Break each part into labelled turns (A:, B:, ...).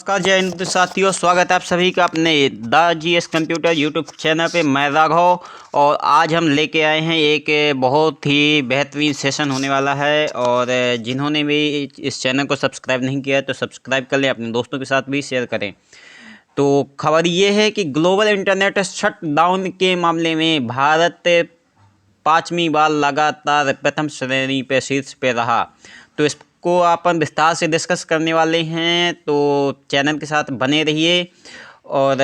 A: नमस्कार जय हिंद साथियों, स्वागत है आप सभी का अपने the GS computer YouTube channel पे। मैं राघव और आज हम लेके आए हैं एक बहुत ही बेहतरीन सेशन होने वाला है। और जिन्होंने भी इस चैनल को सब्सक्राइब नहीं किया है तो सब्सक्राइब कर लें, अपने दोस्तों के साथ भी शेयर करें। तो खबर ये है कि ग्लोबल इंटरनेट शटडाउन के मामले में भारत 5वीं बार लगातार प्रथम श्रेणी पे शीर्ष पे रहा। तो इसको अपन विस्तार से डिस्कस करने वाले हैं, तो चैनल के साथ बने रहिए। और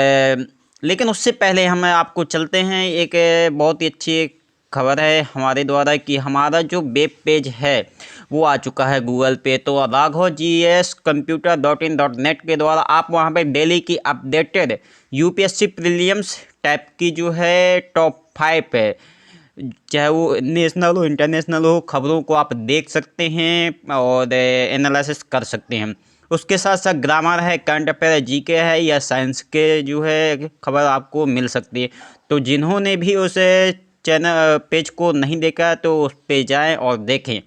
A: लेकिन उससे पहले हम आपको चलते हैं, एक बहुत ही अच्छी खबर है हमारे द्वारा कि हमारा जो वेब पेज है वो आ चुका है गूगल पे। तो raghvgscomputer.in.net के द्वारा आप वहाँ पे डेली की अपडेटेड UPSC प्रीलिम्स टाइप की जो है टॉप 5 है, चाहे वो नेशनल हो इंटरनेशनल हो, खबरों को आप देख सकते हैं और एनालिसिस कर सकते हैं। उसके साथ साथ ग्रामर है, करंट अफेयर है, जीके है या साइंस के जो है खबर आपको मिल सकती है। तो जिन्होंने भी उस चैनल पेज को नहीं देखा तो उस पे जाएं और देखें।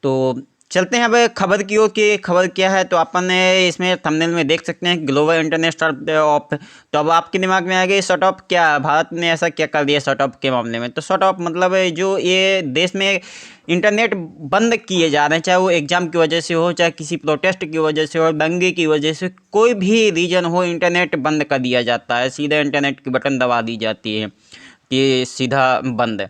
A: तो चलते हैं अब खबर की ओर कि खबर क्या है। तो अपन इसमें थंबनेल में देख सकते हैं ग्लोबल इंटरनेट शट ऑफ। तो अब आपके दिमाग में आ गई शट ऑफ क्या, भारत ने ऐसा क्या कर दिया शट ऑफ के मामले में। तो शट ऑफ मतलब जो ये देश में इंटरनेट बंद किए जा रहे हैं, चाहे वो एग्ज़ाम की वजह से हो, चाहे किसी प्रोटेस्ट की वजह से हो, दंगे की वजह से, कोई भी रीज़न हो, इंटरनेट बंद कर दिया जाता है। सीधा इंटरनेट की बटन दबा दी जाती है कि सीधा बंद।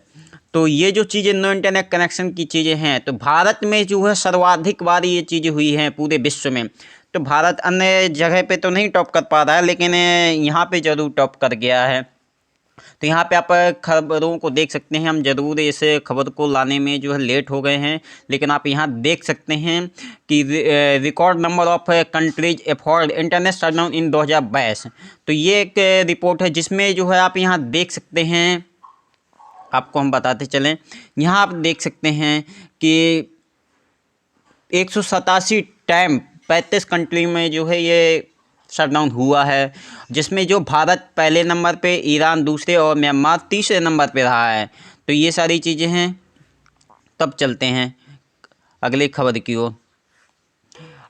A: तो ये जो चीज़ें नो इंटरनेट कनेक्शन की चीज़ें हैं, तो भारत में जो है सर्वाधिक बार ये चीज़ें हुई हैं पूरे विश्व में। तो भारत अन्य जगह पे तो नहीं टॉप कर पा रहा है, लेकिन यहाँ पे ज़रूर टॉप कर गया है। तो यहाँ पे आप खबरों को देख सकते हैं। हम ज़रूर इस खबर को लाने में जो है लेट हो गए हैं, लेकिन आप यहाँ देख सकते हैं कि record number of countries afford internet shutdown in 2022। तो ये एक रिपोर्ट है जिसमें जो है आप यहाँ देख सकते हैं, आपको हम बताते चलें। यहाँ आप देख सकते हैं कि 187 टाइम 35 कंट्री में जो है ये शटडाउन हुआ है, जिसमें जो भारत पहले नंबर पे, ईरान दूसरे और म्यांमार तीसरे नंबर पे रहा है। तो ये सारी चीज़ें हैं। तब चलते हैं अगली खबर की ओर।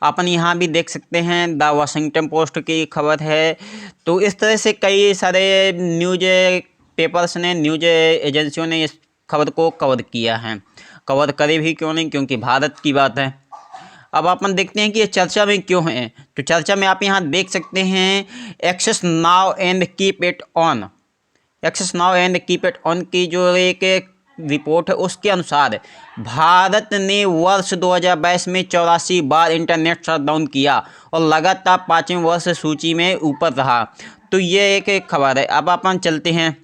A: अपन यहाँ भी देख सकते हैं द वाशिंगटन पोस्ट की खबर है। तो इस तरह से कई सारे न्यूज़ पेपर्स ने, न्यूज़ एजेंसियों ने इस खबर को कवर किया है। कवर करे भी क्यों नहीं, क्योंकि भारत की बात है। अब अपन देखते हैं कि ये चर्चा में क्यों है। तो चर्चा में आप यहाँ देख सकते हैं access now and keep it on. Access now and keep it on की जो एक रिपोर्ट है उसके अनुसार भारत ने वर्ष 2022 में 84 बार इंटरनेट शटडाउन किया और लगातार 5वें वर्ष सूची में ऊपर रहा। तो ये एक खबर है। अब अपन चलते हैं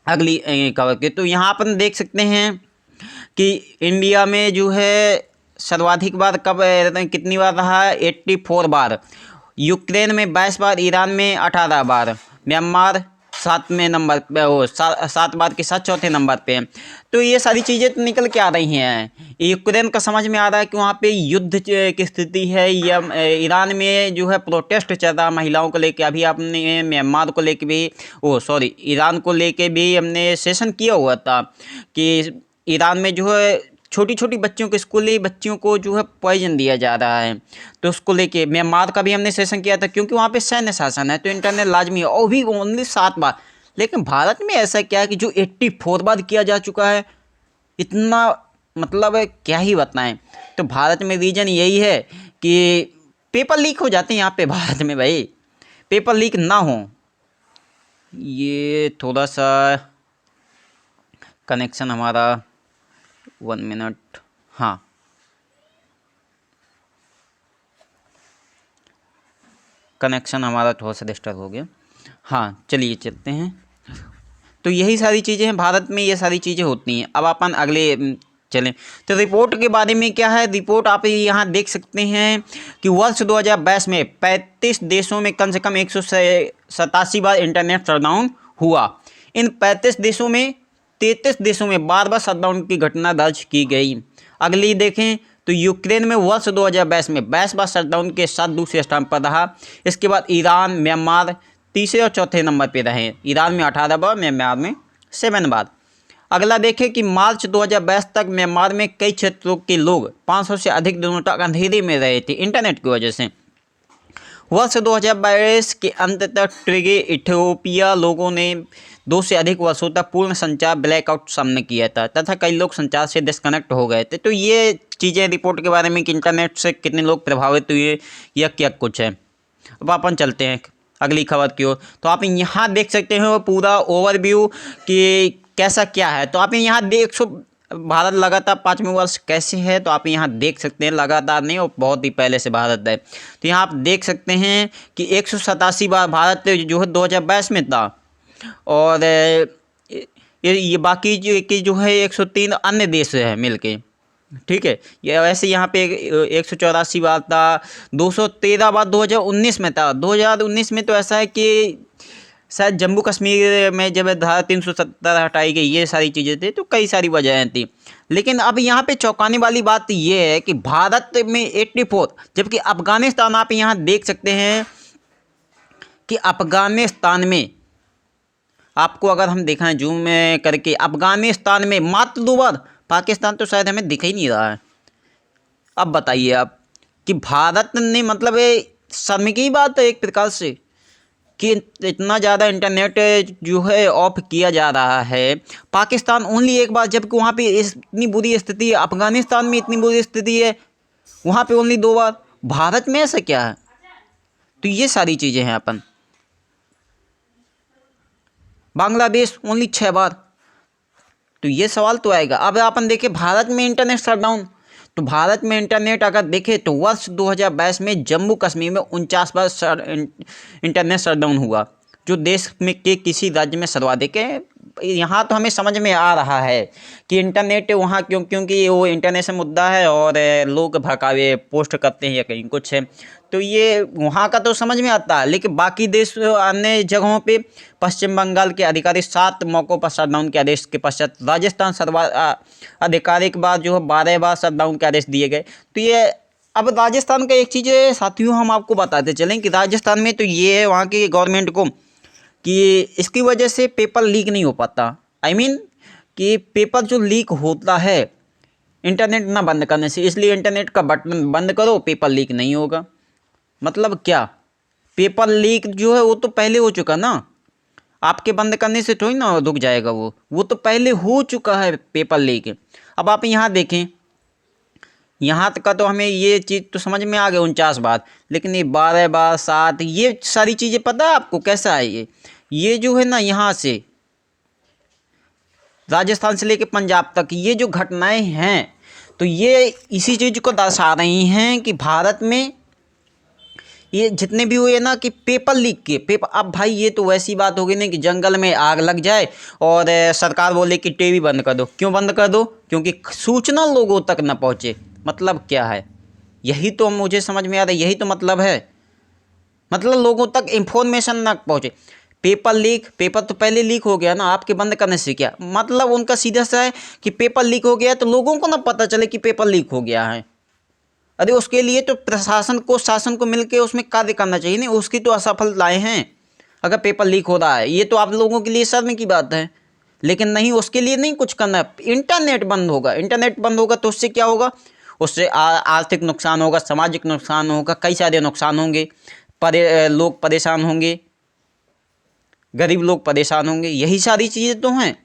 A: अगली खबर के। तो यहाँ अपन देख सकते हैं कि इंडिया में जो है सर्वाधिक बार कब कितनी बार रहा है, 84 बार। यूक्रेन में 22 बार, ईरान में 18 बार, म्यांमार 7वें नंबर पे, वो 7 बार के साथ चौथे नंबर पे। तो ये सारी चीज़ें तो निकल के आ रही हैं। यूक्रेन का समझ में आ रहा है कि वहाँ पे युद्ध की स्थिति है, या ईरान में जो है प्रोटेस्ट चल रहा है महिलाओं को लेके। अभी आपने म्यांमार को लेके भी, ईरान को लेके भी हमने सेशन किया हुआ था कि ईरान में जो है छोटी छोटी बच्चियों को, स्कूली बच्चियों को जो है पॉइजन दिया जा रहा है। तो उसको लेके म्यांमार का भी हमने सेशन किया था, क्योंकि वहाँ पे सैन्य शासन है तो इंटरनेट लाजमी है, और भी ओनली 7 बार। लेकिन भारत में ऐसा क्या है कि जो 84 बार किया जा चुका है, इतना मतलब क्या ही बताएं। तो भारत में रीजन यही है कि पेपर लीक हो जाते हैं यहाँ पे भारत में। भाई पेपर लीक ना हो, ये थोड़ा सा कनेक्शन हमारा 1 मिनट, हाँ कनेक्शन हमारा थोड़ा सा डिस्टर्ब हो गया। हाँ चलिए चलते हैं। तो यही सारी चीज़ें हैं, भारत में ये सारी चीज़ें होती हैं। अब अपन अगले चलें। तो रिपोर्ट के बारे में क्या है, रिपोर्ट आप यहाँ देख सकते हैं कि वर्ष 2022 में 35 देशों में कम से कम 187 बार इंटरनेट शटडाउन हुआ। इन 35 देशों में 33 देशों में बार बार शटडाउन की घटना दर्ज की गई। अगली देखें तो यूक्रेन में वर्ष 2022 में 22 बार शटडाउन के साथ दूसरे स्थान पर रहा। इसके बाद ईरान, म्यांमार तीसरे और चौथे नंबर पर रहे। ईरान में 18 बार, म्यांमार में 7 बार। अगला देखें कि मार्च 2022 तक म्यांमार में कई क्षेत्रों के लोग 500 से अधिक दिनों तक अंधेरे में रहे थे इंटरनेट की वजह से। वर्ष 2022 के अंत तक ट्रिगे इथियोपिया लोगों ने 2 से अधिक वर्षों तक पूर्ण संचार ब्लैकआउट सामने किया था तथा कई लोग संचार से डिस्कनेक्ट हो गए थे। तो ये चीज़ें रिपोर्ट के बारे में कि इंटरनेट से कितने लोग प्रभावित हुए या क्या कुछ है। अब अपन चलते हैं अगली खबर की ओर। तो आप यहाँ देख सकते हो पूरा ओवरव्यू कि कैसा क्या है। तो आप यहाँ देख भारत लगातार 5वें वर्ष कैसे है, तो आप यहाँ देख सकते हैं लगातार नहीं और बहुत ही पहले से भारत है। तो यहाँ आप देख सकते हैं कि 187 बार भारत जो है 2022 में था और ये बाकी जो है 103 अन्य देश है मिलके, ठीक है। ये वैसे यहाँ पे 184 बार था, 213 बार 2019 में था। 2019 में तो ऐसा है कि शायद जम्मू कश्मीर में जब धारा 370 हटाई गई, ये सारी चीज़ें थी, तो कई सारी वजहें थी। लेकिन अब यहाँ पे चौंकाने वाली बात ये है कि भारत में 84, जबकि अफगानिस्तान आप यहाँ देख सकते हैं कि अफगानिस्तान में आपको अगर हम देखें जूम में करके, अफगानिस्तान में मात्र 2 बार, पाकिस्तान तो शायद हमें दिख ही नहीं रहा है। अब बताइए आप कि भारत ने मतलब शर्म की बात है एक प्रकार से कि इतना ज़्यादा इंटरनेट जो है ऑफ किया जा रहा है। पाकिस्तान ओनली एक बार, जबकि वहाँ पे इतनी बुरी स्थिति है, अफगानिस्तान में इतनी बुरी स्थिति है, वहाँ पे ओनली 2 बार। भारत में ऐसा क्या है? तो ये सारी चीज़ें हैं। अपन बांग्लादेश ओनली 6 बार। तो ये सवाल तो आएगा। अब अपन देखें भारत में इंटरनेट शटडाउन, तो भारत में इंटरनेट अगर देखें तो वर्ष 2022 में जम्मू कश्मीर में 49 बार इंटरनेट शटडाउन हुआ, जो देश में के किसी राज्य में सर्वाधिक है। यहाँ तो हमें समझ में आ रहा है कि इंटरनेट वहाँ क्योंकि वो इंटरनेशनल मुद्दा है और लोग भड़कावे पोस्ट करते हैं या कहीं कुछ है, तो ये वहाँ का तो समझ में आता है। लेकिन बाकी देश अन्य जगहों पे पश्चिम बंगाल के अधिकारी 7 मौक़ों पर शटडाउन के आदेश के पश्चात राजस्थान आधिकारिक बार जो है 12 बार शटडाउन के आदेश दिए गए। तो ये अब राजस्थान का एक चीज़ साथियों हम आपको बताते चलें कि राजस्थान में तो ये है वहाँ की गवर्नमेंट को कि इसकी वजह से पेपर लीक नहीं हो पाता। आई मीन कि पेपर जो लीक होता है इंटरनेट ना बंद करने से, इसलिए इंटरनेट का बटन बंद करो, पेपर लीक नहीं होगा। मतलब क्या? पेपर लीक जो है वो तो पहले हो चुका ना, आपके बंद करने से थोड़ी ना रुक जाएगा, वो तो पहले हो चुका है पेपर लीक। अब आप यहाँ देखें, यहाँ तक का तो हमें ये चीज़ तो समझ में आ गई 49 बार, लेकिन ये 12 बार 7, ये सारी चीज़ें पता है आपको कैसा है ये जो है ना, यहाँ से राजस्थान से लेकर पंजाब तक ये जो घटनाएं हैं, तो ये इसी चीज़ को दर्शा रही हैं कि भारत में ये जितने भी हुए ना कि पेपर लीक के पेपर। अब भाई ये तो वैसी बात होगी ना कि जंगल में आग लग जाए और सरकार बोले कि टीवी बंद कर दो। क्यों बंद कर दो? क्योंकि सूचना लोगों तक न पहुँचे। मतलब क्या है? यही तो मुझे समझ में आ रहा है, यही तो मतलब है। मतलब लोगों तक इंफॉर्मेशन ना पहुँचे। पेपर लीक, पेपर तो पहले लीक हो गया ना, आपके बंद करने से क्या मतलब? उनका सीधा सा है कि पेपर लीक हो गया तो लोगों को ना पता चले कि पेपर लीक हो गया है। अरे उसके लिए तो प्रशासन को, शासन को मिलकर उसमें कार्य करना चाहिए। नहीं, उसकी तो असफलताएं हैं अगर पेपर लीक हो रहा है। ये तो आप लोगों के लिए शर्म की बात है, लेकिन नहीं, उसके लिए नहीं कुछ करना। इंटरनेट बंद होगा, इंटरनेट बंद होगा तो उससे क्या होगा? उससे आर्थिक नुकसान होगा, सामाजिक नुकसान होगा, कई सारे नुकसान होंगे, लोग परेशान होंगे, गरीब लोग परेशान होंगे, यही सारी चीज़ें तो हैं।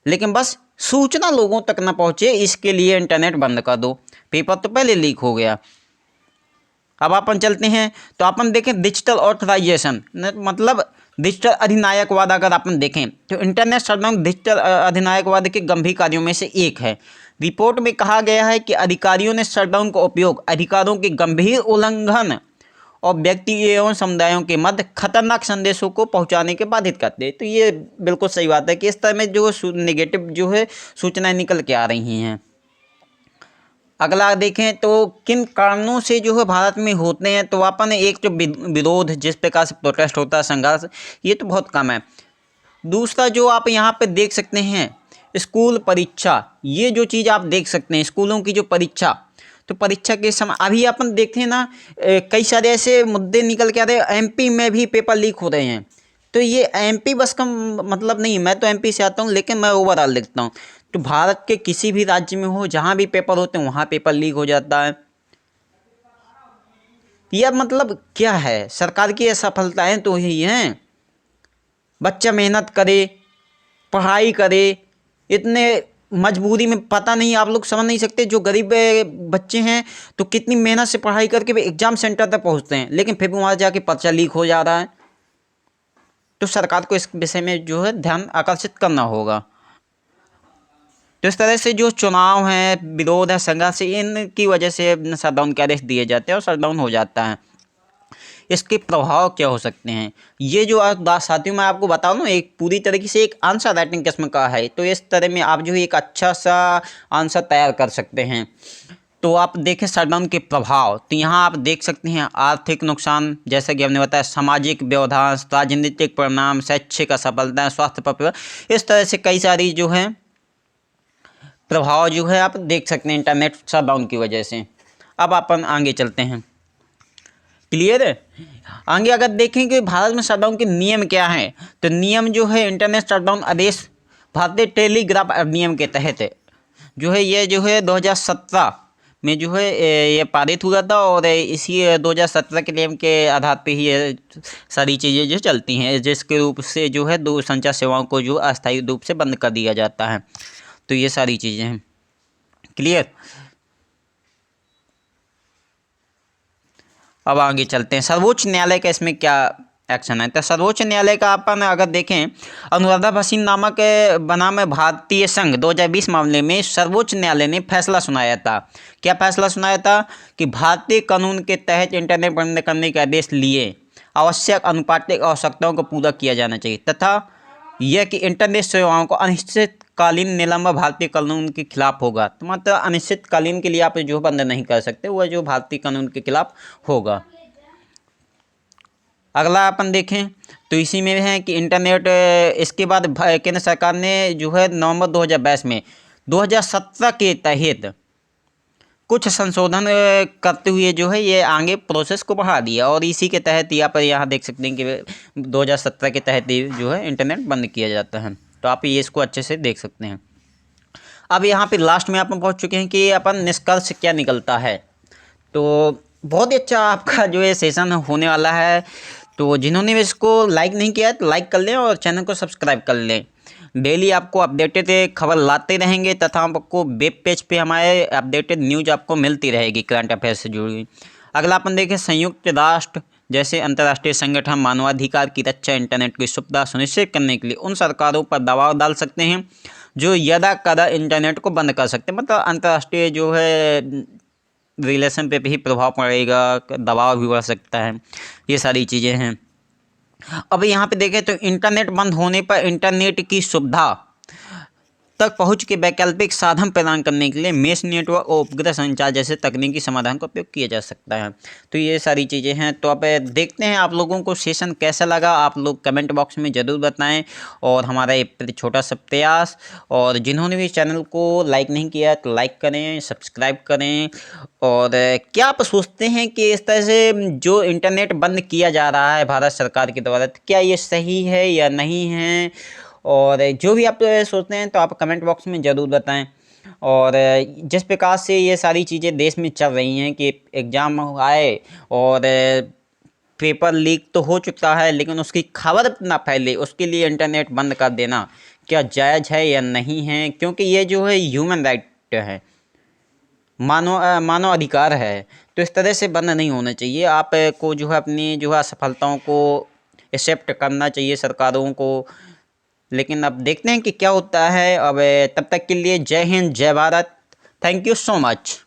A: लेकिन बस सूचना लोगों तक न पहुँचे, इसके लिए इंटरनेट बंद कर दो। पेपर तो पहले लीक हो गया। अब अपन चलते हैं तो अपन देखें डिजिटल ऑथराइजेशन, मतलब डिजिटल अधिनायकवाद। अगर अपन देखें तो इंटरनेट शटडाउन डिजिटल अधिनायकवाद के गंभीर कार्यों में से एक है। रिपोर्ट में कहा गया है कि अधिकारियों ने शटडाउन का उपयोग अधिकारों के गंभीर उल्लंघन और व्यक्ति एवं समुदायों के मध्य खतरनाक संदेशों को पहुंचाने के बाधित करते हैं। तो ये बिल्कुल सही बात है कि इस तरह में जो नेगेटिव जो है सूचनाएं निकल के आ रही हैं। अगला देखें तो किन कारणों से जो है भारत में होते हैं, तो अपन एक जो विरोध, जिस प्रकार से प्रोटेस्ट होता है, संघर्ष, ये तो बहुत कम है। दूसरा जो आप यहाँ पे देख सकते हैं स्कूल परीक्षा, ये जो चीज़ आप देख सकते हैं स्कूलों की जो परीक्षा, तो परीक्षा के समय अभी अपन देखते हैं ना कई सारे ऐसे मुद्दे निकल के आ रहे हैं। एमपी में भी पेपर लीक हो रहे हैं। तो ये एमपी बस का मतलब नहीं, मैं तो एमपी से आता हूँ, लेकिन मैं ओवरऑल देखता हूँ तो भारत के किसी भी राज्य में हो, जहाँ भी पेपर होते हैं वहाँ पेपर लीक हो जाता है। यह मतलब क्या है? सरकार की असफलताएं तो यही हैं। बच्चा मेहनत करे, पढ़ाई करे, इतने मजबूरी में, पता नहीं, आप लोग समझ नहीं सकते, जो गरीब बच्चे हैं तो कितनी मेहनत से पढ़ाई करके भी एग्जाम सेंटर तक पहुंचते हैं, लेकिन फिर भी वहाँ जाके पर्चा लीक हो जा रहा है। तो सरकार को इस विषय में जो है ध्यान आकर्षित करना होगा। तो इस तरह से जो चुनाव हैं, विरोध है, संघर्ष, इनकी वजह से शटडाउन के आदेश दिए जाते हैं और शटडाउन हो जाता है। इसके प्रभाव क्या हो सकते हैं, ये जो साथियों मैं आपको बताऊं ना, एक पूरी तरीके से एक आंसर राइटिंग किस्म का है। तो इस तरह में आप जो है एक अच्छा सा आंसर तैयार कर सकते हैं। तो आप देखें शटडाउन के प्रभाव, तो यहाँ आप देख सकते हैं आर्थिक नुकसान, जैसा कि हमने बताया, सामाजिक व्यवधान, राजनीतिक परिणाम, शैक्षिक असफलता, स्वास्थ्य पर, इस तरह से कई सारी जो है प्रभाव जो है आप देख सकते हैं इंटरनेट शटडाउन की वजह से। अब अपन आगे चलते हैं। क्लियर है? आगे अगर देखें कि भारत में शटडाउन के नियम क्या हैं, तो नियम जो है इंटरनेट शटडाउन आदेश भारतीय टेलीग्राफ अधिनियम के तहत जो है ये जो है 2017 में जो है ये पारित हुआ था, और इसी 2017 के नियम के आधार पे ही ये सारी चीज़ें जो चलती हैं, जिसके रूप से जो है दूरसंचार सेवाओं को जो अस्थायी रूप से बंद कर दिया जाता है। तो ये सारी चीज़ें हैं। क्लियर? अब आगे चलते हैं, सर्वोच्च न्यायालय का इसमें क्या एक्शन है। तो सर्वोच्च न्यायालय का अपन अगर देखें, अनुराधा भसीन नामक बनाम भारतीय संघ 2020 मामले में सर्वोच्च न्यायालय ने फैसला सुनाया था। क्या फैसला सुनाया था? कि भारतीय कानून के तहत इंटरनेट बंद करने के आदेश लिए आवश्यक अनुपातिक आवश्यकताओं को पूरा किया जाना चाहिए, तथा यह कि इंटरनेट सेवाओं को अनिश्चितकालीन निलंबन भारतीय कानून के खिलाफ होगा। तो मतलब अनिश्चितकालीन के लिए आप जो बंद नहीं कर सकते, वह जो भारतीय कानून के खिलाफ होगा। अगला अपन देखें तो इसी में है कि इंटरनेट, इसके बाद केंद्र सरकार ने जो है नवंबर 2022 में 2017 के तहत कुछ संशोधन करते हुए जो है ये आगे प्रोसेस को बढ़ा दिया, और इसी के तहत यहाँ देख सकते हैं कि 2017 के तहत जो है इंटरनेट बंद किया जाता है। तो आप ये इसको अच्छे से देख सकते हैं। अब यहाँ पे लास्ट में अपन पहुँच चुके हैं कि अपन निष्कर्ष क्या निकलता है। तो बहुत ही अच्छा आपका जो है सेशन होने वाला है। तो जिन्होंने भी इसको लाइक नहीं किया है तो लाइक कर लें और चैनल को सब्सक्राइब कर लें। डेली आपको अपडेटेड खबर लाते रहेंगे, तथा आपको वेब पेज पे हमारे अपडेटेड न्यूज आपको मिलती रहेगी करंट अफेयर से जुड़ी हुई। अगला अपन देखें, संयुक्त राष्ट्र जैसे अंतर्राष्ट्रीय संगठन मानवाधिकार की रक्षा इंटरनेट की सुविधा सुनिश्चित करने के लिए उन सरकारों पर दबाव डाल सकते हैं जो यदा कदा इंटरनेट को बंद कर सकते हैं। मतलब अंतर्राष्ट्रीय जो है रिलेशन पे भी प्रभाव पड़ेगा, दबाव भी बढ़ सकता है, ये सारी चीज़ें हैं। अब यहाँ पे देखें तो इंटरनेट बंद होने पर इंटरनेट की सुविधा तक पहुँच के वैकल्पिक साधन प्रदान करने के लिए मेश नेटवर्क और उपग्रह संचार जैसे तकनीकी समाधान का उपयोग किया जा सकता है। तो ये सारी चीज़ें हैं। तो अब देखते हैं आप लोगों को सेशन कैसा लगा, आप लोग कमेंट बॉक्स में ज़रूर बताएं, और हमारा एक छोटा सा प्रयास, और जिन्होंने भी चैनल को लाइक नहीं किया तो लाइक करें, सब्सक्राइब करें। और क्या आप सोचते हैं कि इस तरह से जो इंटरनेट बंद किया जा रहा है भारत सरकार के द्वारा, क्या ये सही है या नहीं है? और जो भी आप सोचते हैं तो आप कमेंट बॉक्स में ज़रूर बताएं। और जिस प्रकार से ये सारी चीज़ें देश में चल रही हैं कि एग्ज़ाम आए और पेपर लीक तो हो चुका है, लेकिन उसकी खबर ना फैले उसके लिए इंटरनेट बंद कर देना क्या जायज़ है या नहीं है? क्योंकि ये जो है ह्यूमन राइट है, मानव अधिकार है। तो इस तरह से बंद नहीं होना चाहिए। आपको जो है अपनी जो है असफलताओं को एक्सेप्ट करना चाहिए सरकारों को। लेकिन अब देखते हैं कि क्या होता है। अब तब तक के लिए जय हिंद, जय Bharat. Thank you so much.